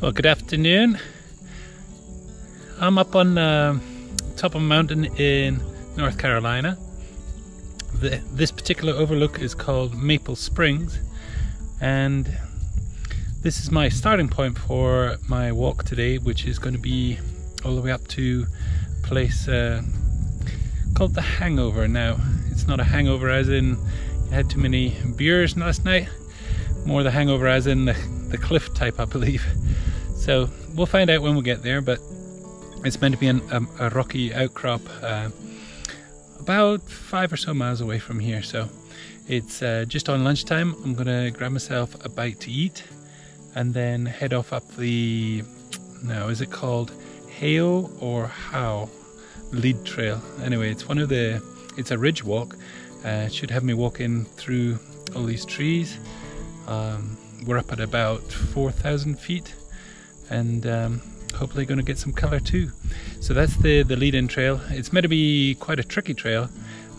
Well, good afternoon. I'm up on top of a mountain in North Carolina. This particular overlook is called Maple Springs, and this is my starting point for my walk today, which is going to be all the way up to a place called the Hangover. Now, it's not a hangover as in you had too many beers last night, more the hangover as in the cliff type, I believe. So we'll find out when we get there, but it's meant to be a rocky outcrop about 5 or so miles away from here. So it's just on lunchtime. I'm gonna grab myself a bite to eat and then head off up the, now is it called HAOE or HAOE Lead Trail? Anyway, it's one of the, it's a ridge walk. It should have me walking through all these trees. We're up at about 4,000 feet. And hopefully going to get some color too. So that's the lead-in trail. It's meant to be quite a tricky trail,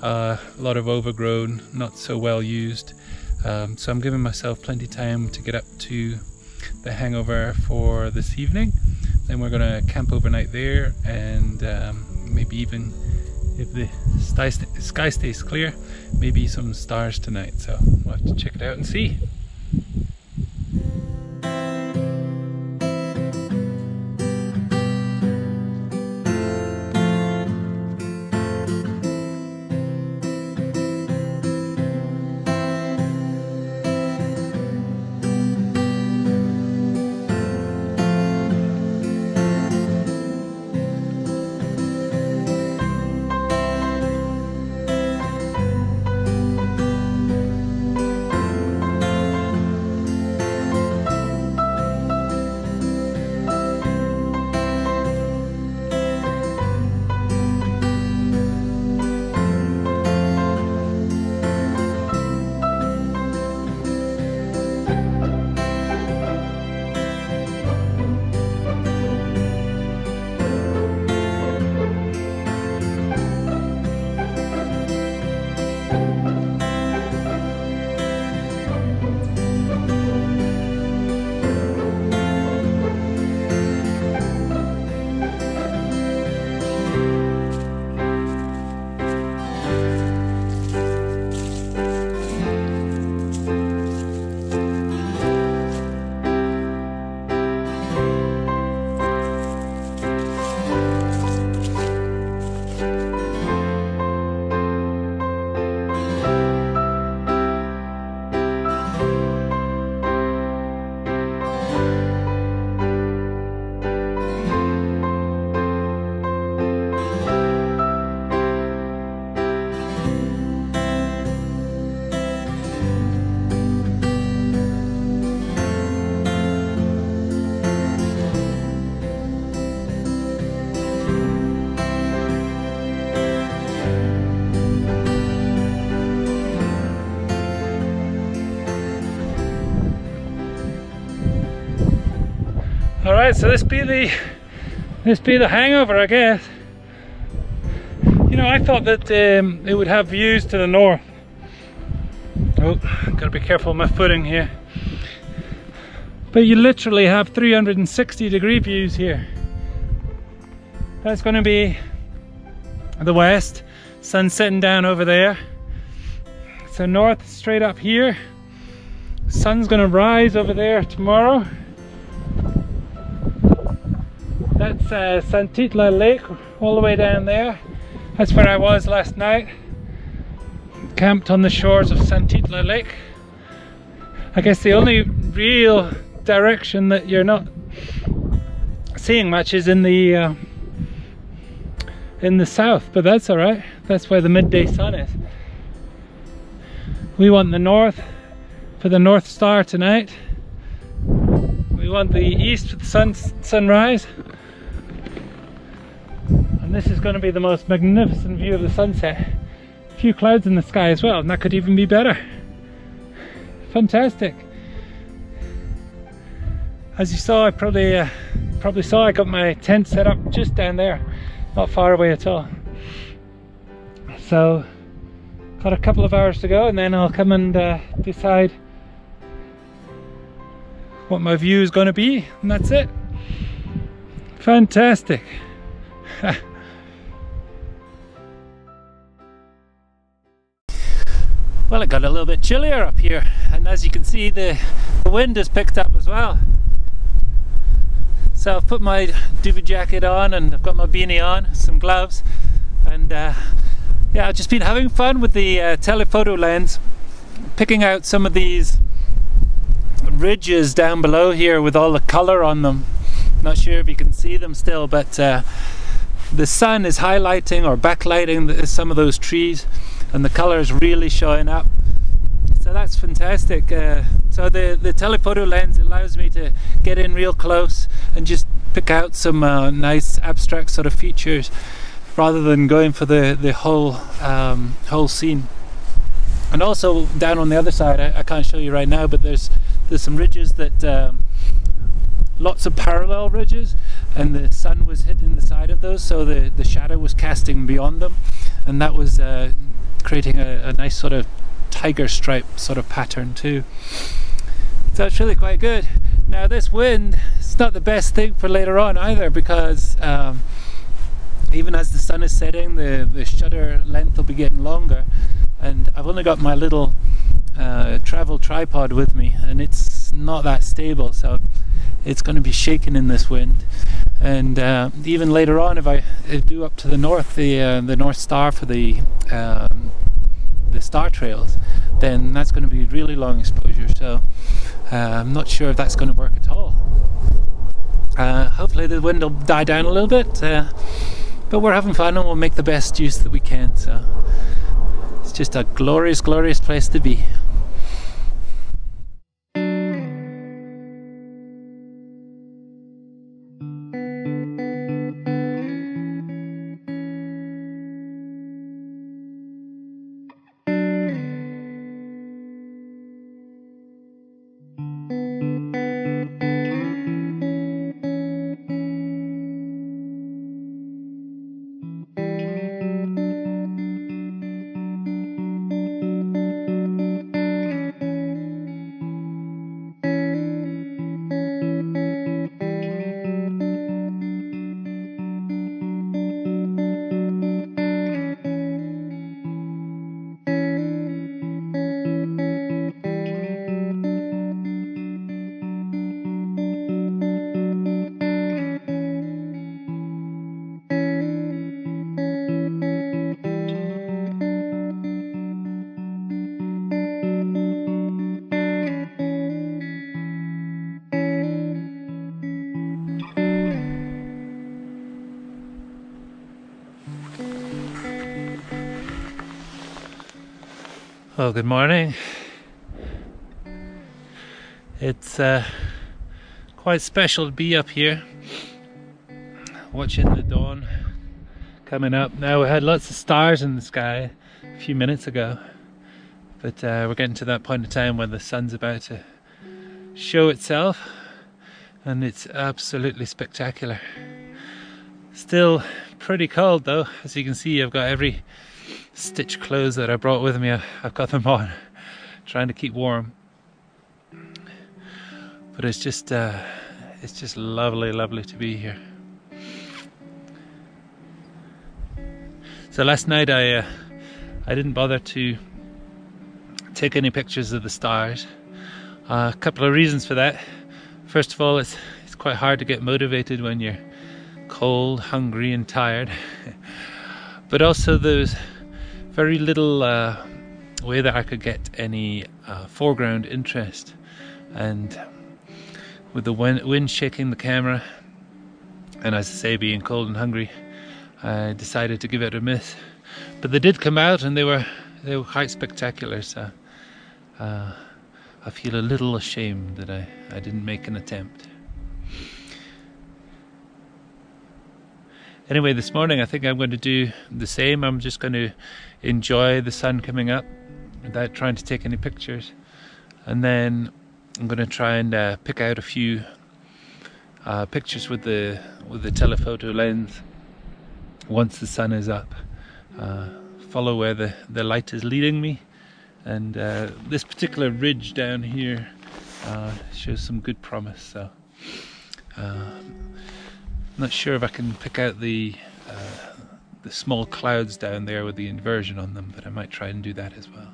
a lot of overgrown, not so well used. So I'm giving myself plenty of time to get up to the Hangover for this evening. Then we're going to camp overnight there, and maybe even, if the sky stays clear, maybe some stars tonight. So we'll have to check it out and see. Alright, so this be the Hangover, I guess. You know, I thought that it would have views to the north. Oh, gotta be careful of my footing here. But you literally have 360-degree views here. That's going to be the west, sun setting down over there. So north, straight up here. Sun's going to rise over there tomorrow. That's Santitla Lake, all the way down there. That's where I was last night. Camped on the shores of Santitla Lake. I guess the only real direction that you're not seeing much is in the south, but that's all right. That's where the midday sun is. We want the north for the North Star tonight. want the east with the sunrise. And this is going to be the most magnificent view of the sunset. A few clouds in the sky as well, and that could even be better. Fantastic. As you saw, I probably saw I got my tent set up just down there, not far away at all. So got a couple of hours to go, and then I'll come and decide what my view is going to be, and that's it. Fantastic. Well, it got a little bit chillier up here, and as you can see, the wind has picked up as well. So I've put my duvet jacket on, and I've got my beanie on, some gloves, and yeah, I've just been having fun with the telephoto lens, picking out some of these ridges down below here with all the colour on them. Not sure if you can see them still, but the sun is highlighting or backlighting some of those trees, and the colour is really showing up. So that's fantastic. So the telephoto lens allows me to get in real close and just pick out some nice abstract sort of features, rather than going for the whole scene. And also down on the other side, I can't show you right now, but there's some ridges that lots of parallel ridges, and the sun was hitting the side of those, so the shadow was casting beyond them, and that was creating a nice sort of tiger stripe sort of pattern too. So it's really quite good. Now this wind, it's not the best thing for later on either, because even as the sun is setting, the shutter length will be getting longer, and I've only got my little travel tripod with me, and it's not that stable, so it's going to be shaking in this wind. And even later on, if I do up to the north, the North Star for the star trails, then that's going to be really long exposure, so I'm not sure if that's going to work at all. Hopefully the wind will die down a little bit, but we're having fun and we'll make the best use that we can. So it's just a glorious, glorious place to be. Well, good morning. It's quite special to be up here watching the dawn coming up. Now, we had lots of stars in the sky a few minutes ago, but we're getting to that point in time when the sun's about to show itself, and it's absolutely spectacular. Still pretty cold though. As you can see, I've got every stitch clothes that I brought with me, I've got them on, trying to keep warm. But it's just lovely, lovely to be here. So last night I didn't bother to take any pictures of the stars. A couple of reasons for that. First of all, it's quite hard to get motivated when you're cold, hungry and tired. But also there's very little way that I could get any foreground interest, and with the wind shaking the camera, and as I say, being cold and hungry, I decided to give it a miss. But they did come out, and they were quite spectacular, so I feel a little ashamed that I didn't make an attempt. Anyway, this morning I think I'm going to do the same. I'm just going to enjoy the sun coming up without trying to take any pictures, and then I'm going to try and pick out a few pictures with the telephoto lens once the sun is up. Follow where the light is leading me, and this particular ridge down here shows some good promise. So I'm not sure if I can pick out the small clouds down there with the inversion on them, but I might try and do that as well.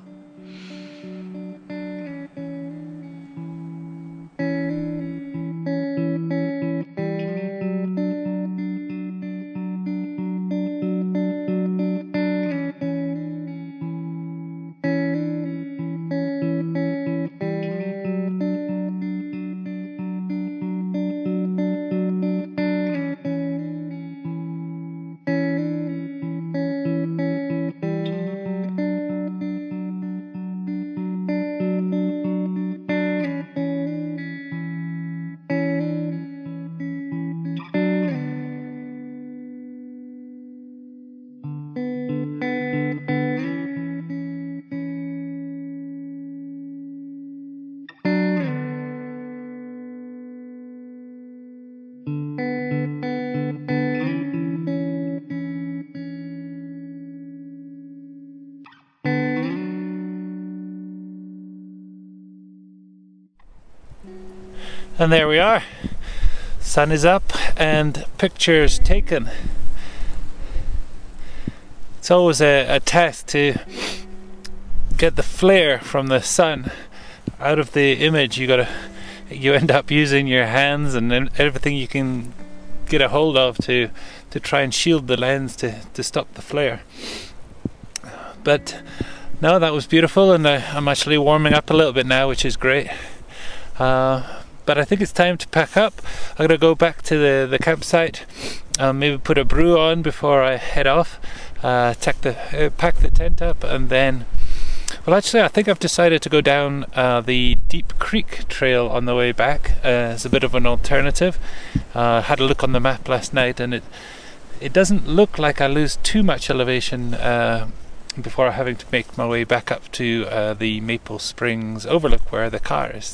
And there we are. Sun is up and pictures taken. It's always a test to get the flare from the sun out of the image. You end up using your hands and everything you can get a hold of to try and shield the lens to stop the flare. But no, that was beautiful, and I'm actually warming up a little bit now, which is great. But I think it's time to pack up. I'm gonna go back to the campsite, maybe put a brew on before I head off, pack the tent up, and then, well, actually I think I've decided to go down the Deep Creek Trail on the way back as a bit of an alternative. Had a look on the map last night, and it doesn't look like I lose too much elevation before having to make my way back up to the Maple Springs Overlook where the car is.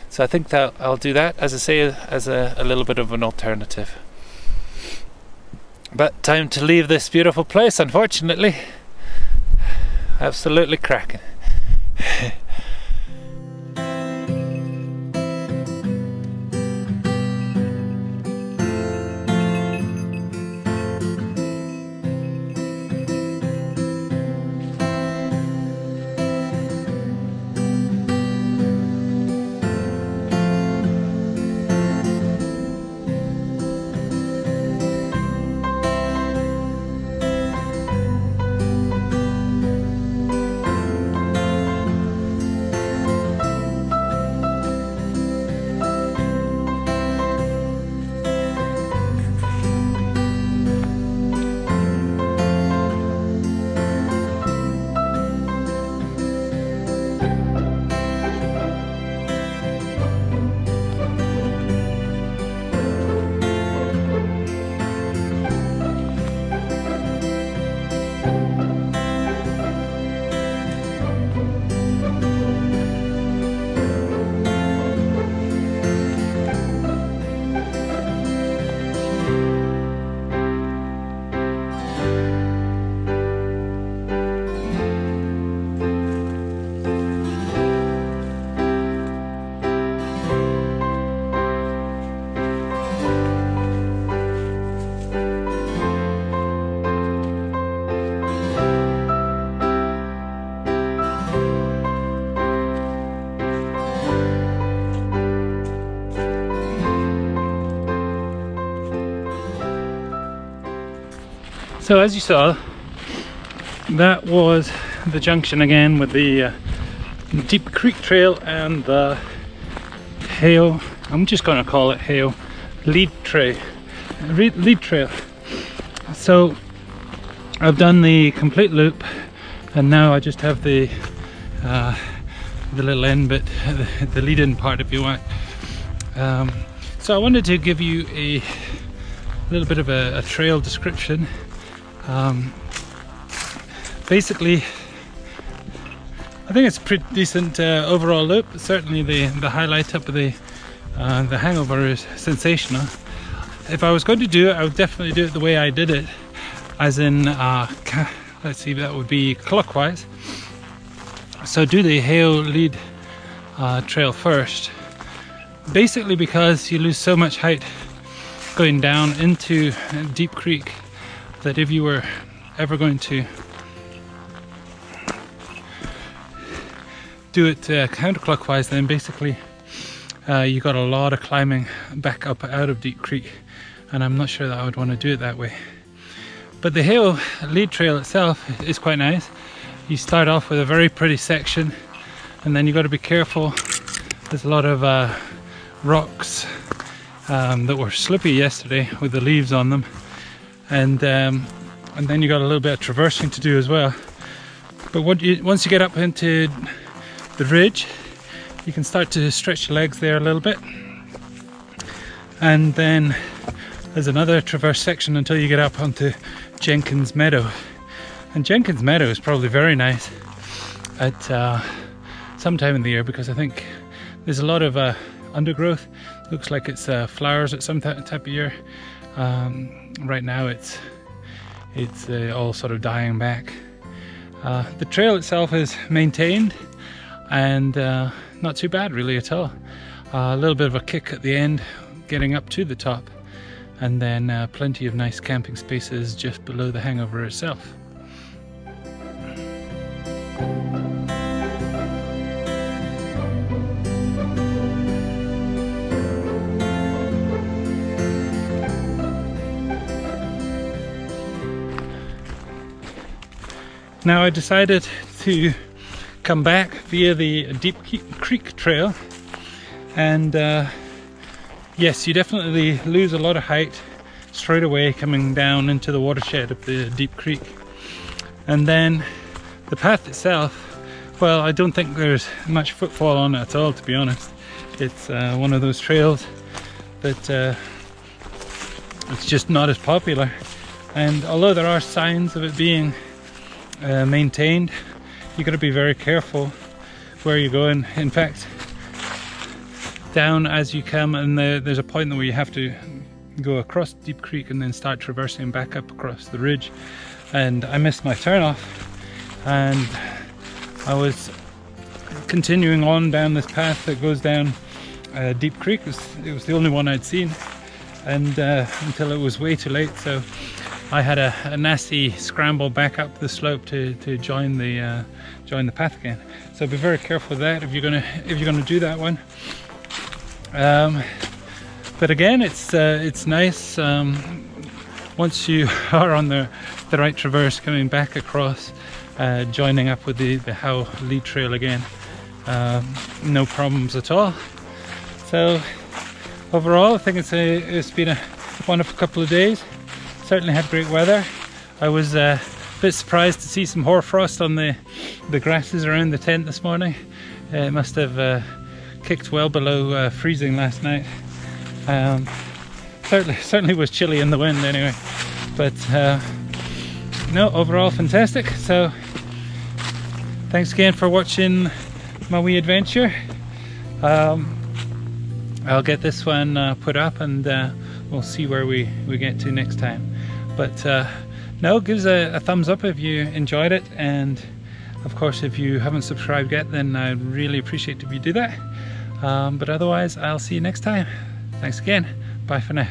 So I think that I'll do that, as I say, as a little bit of an alternative. But time to leave this beautiful place, unfortunately. Absolutely cracking. So as you saw, that was the junction again with the Deep Creek Trail and the HAOE, I'm just going to call it HAOE Lead Trail. So I've done the complete loop, and now I just have the little end bit, the lead-in part if you want. So I wanted to give you a little bit of a trail description. Basically, I think it's a pretty decent overall loop. Certainly the highlight up of the hangover is sensational. If I was going to do it, I would definitely do it the way I did it, as in, let's see, that would be clockwise. So do the HAOE Lead Trail first. Basically because you lose so much height going down into Deep Creek that if you were ever going to do it counterclockwise, then basically you got a lot of climbing back up out of Deep Creek, and I'm not sure that I would want to do it that way. But the HAOE Lead Trail itself is quite nice. You start off with a very pretty section, and then you got to be careful. There's a lot of rocks that were slippy yesterday with the leaves on them, and then you got a little bit of traversing to do as well. But once you get up into the ridge, you can start to stretch your legs there a little bit, and then there's another traverse section until you get up onto Jenkins Meadow. And Jenkins Meadow is probably very nice at some time in the year, because I think there's a lot of undergrowth. Looks like it's flowers at some type of year. Right now it's all sort of dying back. The trail itself is maintained and not too bad really at all. A little bit of a kick at the end getting up to the top, and then plenty of nice camping spaces just below the hangover itself. Now I decided to come back via the Deep Creek Trail, and yes, you definitely lose a lot of height straight away coming down into the watershed of the Deep Creek. And then the path itself, well, I don't think there's much footfall on it at all, to be honest. It's one of those trails that it's just not as popular, and although there are signs of it being maintained, you got to be very careful where you're going. In fact, down as you come, and there's a point where you have to go across Deep Creek and then start traversing back up across the ridge, and I missed my turn off, and I was continuing on down this path that goes down Deep Creek. It was the only one I'd seen, and until it was way too late, so I had a nasty scramble back up the slope to join the path again. So be very careful with that if you're gonna do that one. But again, it's nice once you are on the right traverse coming back across, joining up with the HAOE Lead Trail again. No problems at all. So overall, I think it's been a wonderful couple of days. Certainly had great weather. I was a bit surprised to see some hoarfrost on the grasses around the tent this morning. It must have kicked well below freezing last night. Certainly was chilly in the wind anyway. But no, overall fantastic. So thanks again for watching my wee adventure. I'll get this one put up, and we'll see where we get to next time. But no, give us a thumbs up if you enjoyed it, and of course if you haven't subscribed yet, then I'd really appreciate if you do that. But otherwise, I'll see you next time. Thanks again. Bye for now.